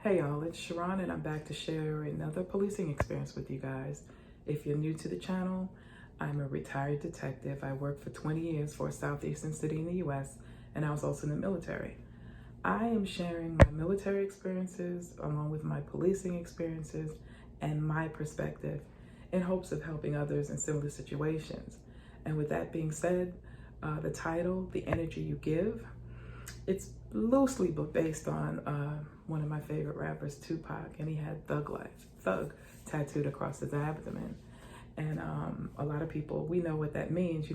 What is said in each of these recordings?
Hey y'all, it's Sharon and I'm back to share another policing experience with you guys. If you're new to the channel, I'm a retired detective. I worked for 20 years for a southeastern city in the US, and I was also in the military. I am sharing my military experiences along with my policing experiences and my perspective in hopes of helping others in similar situations. And with that being said, the title, The Energy You Give, it's loosely based on one of my favorite rappers, Tupac, and he had Thug tattooed across his abdomen. And a lot of people, we know what that means,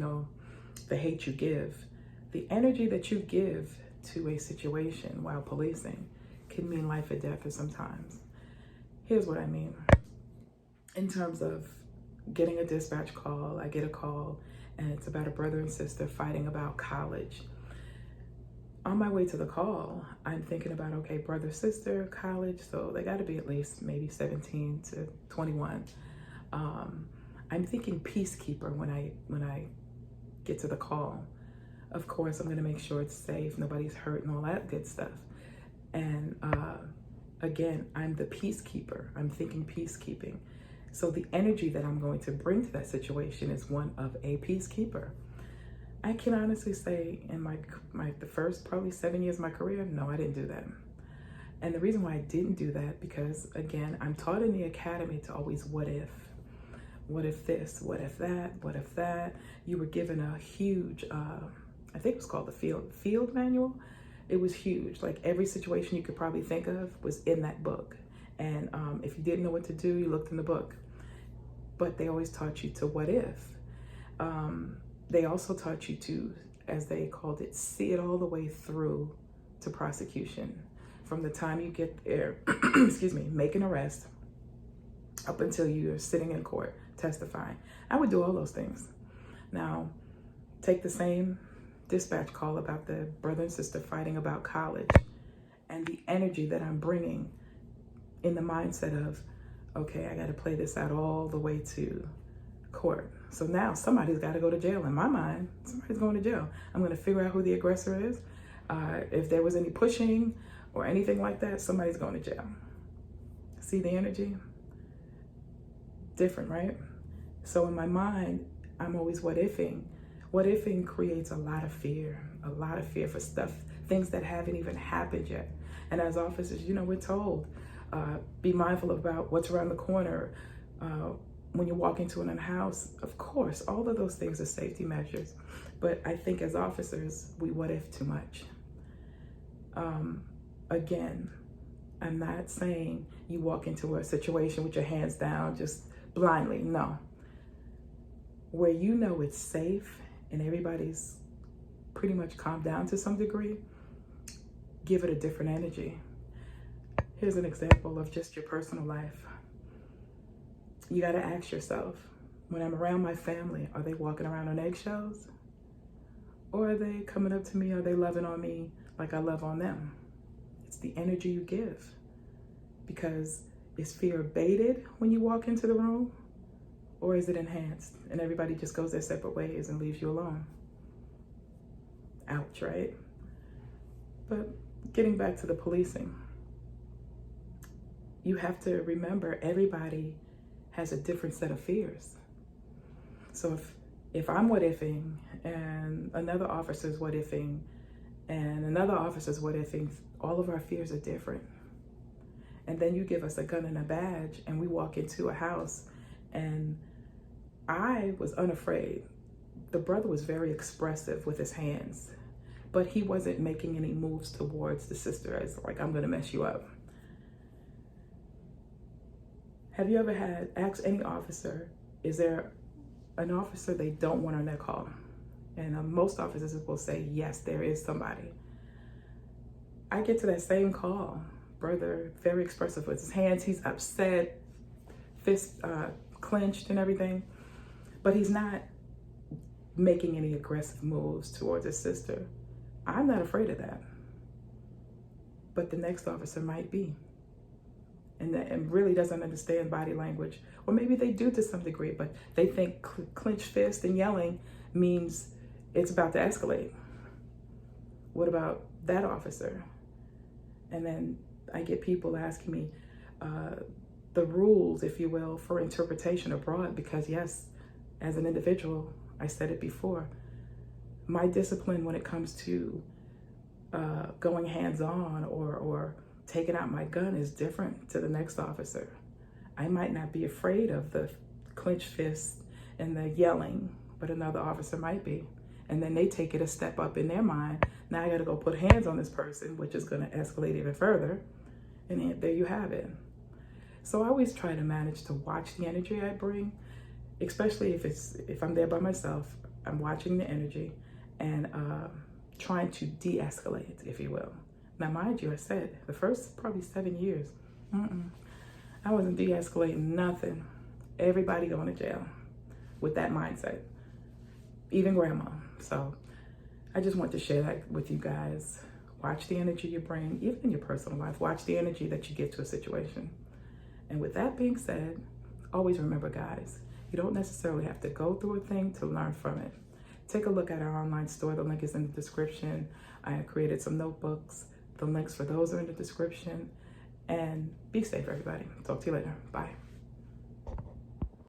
the hate you give. The energy that you give to a situation while policing can mean life or death or sometimes. Here's what I mean. In terms of getting a dispatch call, I get a call and it's about a brother and sister fighting about college. On my way to the call, I'm thinking about, okay, brother, sister, college, so they got to be at least maybe 17 to 21. I'm thinking peacekeeper when I get to the call. Of course, I'm going to make sure it's safe, nobody's hurt and all that good stuff. And again, I'm the peacekeeper. I'm thinking peacekeeping. So the energy that I'm going to bring to that situation is one of a peacekeeper. I can honestly say in the first probably 7 years of my career, no, I didn't do that. And the reason why I didn't do that, because again, I'm taught in the academy to always what if this, what if that, what if that. You were given a huge, I think it was called the field manual. It was huge. Like every situation you could probably think of was in that book. And if you didn't know what to do, you looked in the book. But they always taught you to what if. They also taught you to, as they called it, see it all the way through to prosecution. From the time you get there, excuse me, make an arrest, up until you're sitting in court testifying. I would do all those things. Now, take the same dispatch call about the brother and sister fighting about college and the energy that I'm bringing in the mindset of, okay, I got to play this out all the way to court. So now somebody's got to go to jail. In my mind, somebody's going to jail. I'm going to figure out who the aggressor is. If there was any pushing or anything like that, somebody's going to jail. See the energy? Different, right? So in my mind, I'm always what ifing. What ifing creates a lot of fear for stuff, things that haven't even happened yet. And as officers, we're told, be mindful about what's around the corner. When you walk into a house, of course, all of those things are safety measures. But I think as officers, we what if too much. Again, I'm not saying you walk into a situation with your hands down, just blindly, no. Where you know it's safe and everybody's pretty much calmed down to some degree, give it a different energy. Here's an example of just your personal life. You got to ask yourself, when I'm around my family, are they walking around on eggshells? Or are they coming up to me? Are they loving on me like I love on them? It's the energy you give. Because is fear baited when you walk into the room? Or is it enhanced and everybody just goes their separate ways and leaves you alone? Ouch, right? But getting back to the policing, you have to remember everybody has a different set of fears. So if I'm what ifing and another officer's what ifing and another officer's what ifing, all of our fears are different. And then you give us a gun and a badge and we walk into a house, and I was unafraid. The brother was very expressive with his hands, but he wasn't making any moves towards the sister as like, I'm gonna mess you up. Have you ever asked any officer, is there an officer they don't want on their call? And most officers will say, yes, there is somebody. I get to that same call, brother, very expressive with his hands, he's upset, fists clenched and everything, but he's not making any aggressive moves towards his sister. I'm not afraid of that. But the next officer might be. And really doesn't understand body language. Or maybe they do to some degree, but they think clenched fist and yelling means it's about to escalate. What about that officer? And then I get people asking me the rules, if you will, for interpretation abroad, because yes, as an individual, I said it before, my discipline when it comes to going hands-on or taking out my gun is different to the next officer. I might not be afraid of the clenched fist and the yelling, but another officer might be. And then they take it a step up in their mind. Now I got to go put hands on this person, which is going to escalate even further. And there you have it. So I always try to manage to watch the energy I bring, especially if I'm there by myself. I'm watching the energy and trying to de-escalate, if you will. Now, mind you, I said the first probably 7 years, I wasn't de-escalating nothing. Everybody going to jail with that mindset, even grandma. So I just want to share that with you guys. Watch the energy you bring, even in your personal life. Watch the energy that you give to a situation. And with that being said, always remember, guys, you don't necessarily have to go through a thing to learn from it. Take a look at our online store. The link is in the description. I have created some notebooks. The links for those are in the description. And be safe, everybody. Talk to you later. Bye.